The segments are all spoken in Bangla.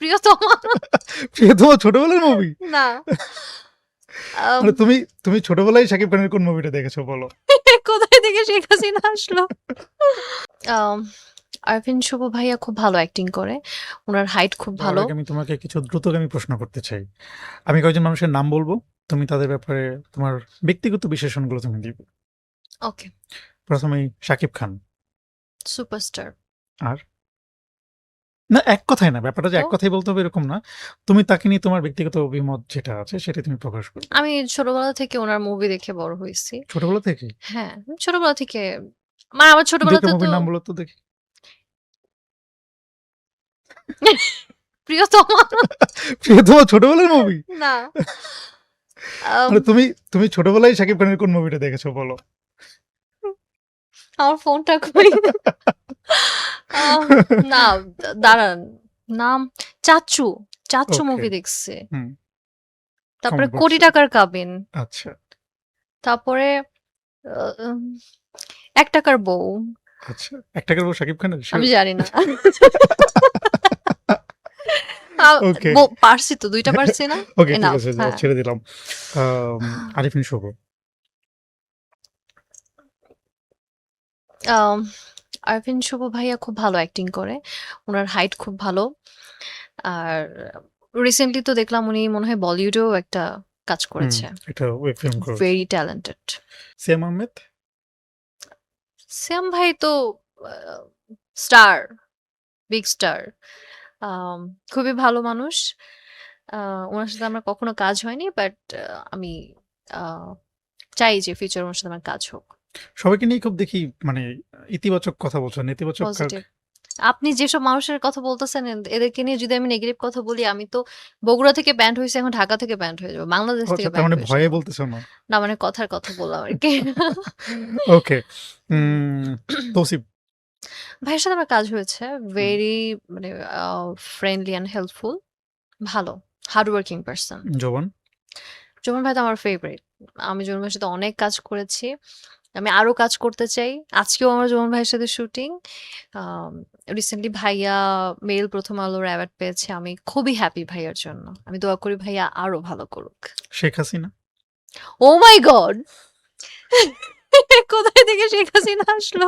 প্রিয়তমা প্রিয়তমা ছোটবেলার মুভি? না মানে তুমি তুমি ছোটবেলায় শাকিব খানের কোন মুভিটা দেখেছো বলো? কোথায় থেকে শেখ হাসিনা আসলো? আরফিন শুভ ভাইয়া খুব ভালো অ্যাক্টিং করে, ওনার হাইট খুব যাওয়ার ভালো। আগে আমি তোমাকে কিছু দ্রুতগামী প্রশ্ন করতে চাই। আমি কয়েকজন মানুষের নাম বলবো, তুমি তাদের ব্যাপারে তোমার ব্যক্তিগত বিশেষণগুলো তুমি দিবে। ওকে। প্রথমেই শাকিব খান। সুপারস্টার। আর না, এক কথায় না, ব্যাপারটা যে এক তো? কথাই বলতে হবে এরকম না। তুমি তাকে নিয়ে তোমার ব্যক্তিগত অভিমত যেটা আছে সেটা তুমি প্রকাশ করো। আমি ছোটবেলা থেকে ওনার মুভি দেখে বড় হয়েছি। ছোটবেলা থেকে? হ্যাঁ, ছোটবেলা থেকে মানে আমার ২ টা ছোটবেলাতে তো মুভির নাম বলো তো দেখি। প্রিয়তমা প্রিয়তমা ছোটবেলার মুভি? না। আম, মানে তুমি ছোটবেলায় শাকিব খানের কোন মুভিটা দেখেছো বলো? আমার ফোনটা কই? না, দাঁড়ান, নাম চাচ্চু। চাচ্চু ওকে। মুভি দেখছে। হুম, তারপরে কমেন্ট কোটি বক্সে। টাকার কাবিন। আচ্ছা, তারপরে উম, এক টাকার বউ। আচ্ছা। ১ টাকার বউ শাকিব খানের? আমি শিওর? জানি না। ওকে, পারছি তো, ২টা পারছি না? ওকে ঠিক এনাফ। আছে, যাও হ্যাঁ। ছেড়ে দিলাম। আরিফিন শুভ। আম, আরফিন শুভ ভাইয়া খুব ভালো অ্যাক্টিং করে, ওনার হাইট খুব ভালো। আর রিসেন্টলি তো দেখলাম উনি মনে হয় বলিউডেও একটা কাজ হুম, করেছে। এটা ওয়েব ফিল্ম করেছে। Very talented. সিয়াম আহমেদ? শ্যাম ভাই তো স্টার, বিগ স্টার। খুবই ভালো মানুষ। ওনার সাথে আমার কখনো কাজ হয়নি, বাট আমি আহ, চাই যে ফিউচার ওনার সাথে আমার কাজ হোক। সবাইকে নিয়ে খুব দেখি মানে ইতিবাচক কথা বলছো, নেতিবাচক কার? পজিটিভ। আপনি যেসব মানুষের কথা বলতেছেন এদেরকে নিয়ে যদি আমি নেগেটিভ কথা বলি, আমি তো বগুড়া থেকে ব্যান্ড হয়েছে, এখন ঢাকা থেকে ব্যান্ড হয়ে যাবো, বাংলাদেশ ও আচ্ছা, থেকে তার ব্যান্ড মানে হয়ে ভয়ে যাবো। বলতেছো না? না মানে কথার কথা বললাম আর কি। ওকে। তৌসিফ। ভাইয়ের সাথে আমার কাজ হয়েছে। হুম, ভেরি মানে ফ্রেন্ডলি অ্যান্ড হেল্পফুল, ভালো, হার্ড ওয়ার্কিং পারসন। জোবান। জুমন ভাই তো আমার ফেভারিট। আমি জুমন ভাইয়ের সাথে অনেক কাজ করেছি। আমি আরো কাজ করতে চাই। আজকেও আমার জুমন ভাইয়ের সাথে শুটিং। আম রিসেন্টলি ভাইয়া মেল 'প্রথম আলোর' অ্যাওয়ার্ড পেয়েছে। আমি খুবই হ্যাপি ভাইয়ার জন্য। আমি দোয়া করি ভাইয়া আরো ভালো করুক। Sheikh Hasina. Oh my god! কোথায় থেকে শেখ হাসিনা আসলো?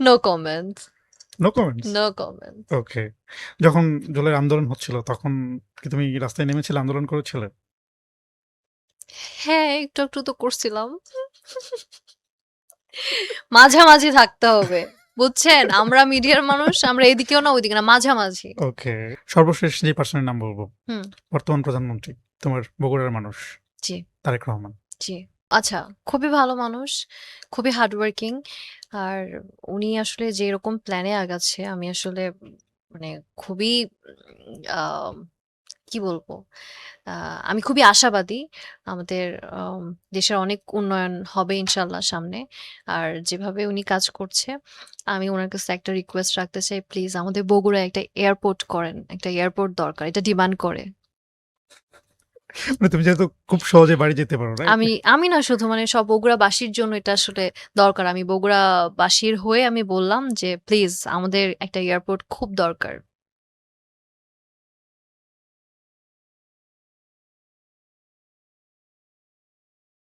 No comments, no comments. No comments. Okay. যখন জুলাই আন্দোলন হচ্ছিল তখন কি তুমি রাস্তায় নেমেছিলে, আন্দোলন করেছিলে? হ্যাঁ, একটু, একটু তো করছিলাম। মাঝামাঝি থাকতে হবে। বুঝছেন? আমরা মিডিয়ার মানুষ, আমরা এদিকেও না ওইদিকে না, মাঝামাঝি। ওকে। সর্বশেষ যে পার্সনের নাম বলবো, হুম, বর্তমান প্রধানমন্ত্রী, তোমার বগুড়ার মানুষ, জি, তারেক রহমান। জি। আচ্ছা, খুবই ভালো মানুষ, খুবই হার্ড ওয়ার্কিং। আর উনি আসলে যেরকম প্ল্যানে আগাচ্ছে, আমি আসলে মানে খুবই আ কি বলবো? আ আমি খুবই আশাবাদী। আমাদের আম দেশের অনেক উন্নয়ন হবে ইনশাআল্লাহ সামনে। আর যেভাবে উনি কাজ করছে, আমি উনার কাছে একটা রিকোয়েস্ট রাখতে চাই, প্লিজ আমাদের বগুড়ায় একটা এয়ারপোর্ট করেন। একটা এয়ারপোর্ট দরকার। এটা ডিমান্ড করে। মানে তুমি যেহেতু খুব সহজে বাড়ি যেতে পারো, রাইট? আমি আমি না শুধু মানে সব বগুড়াবাসীর জন্য এটা আসলে দরকার। আমি বগুড়াবাসীর হয়ে আমি বললাম যে, প্লিজ আমাদের একটা এয়ারপোর্ট খুব দরকার।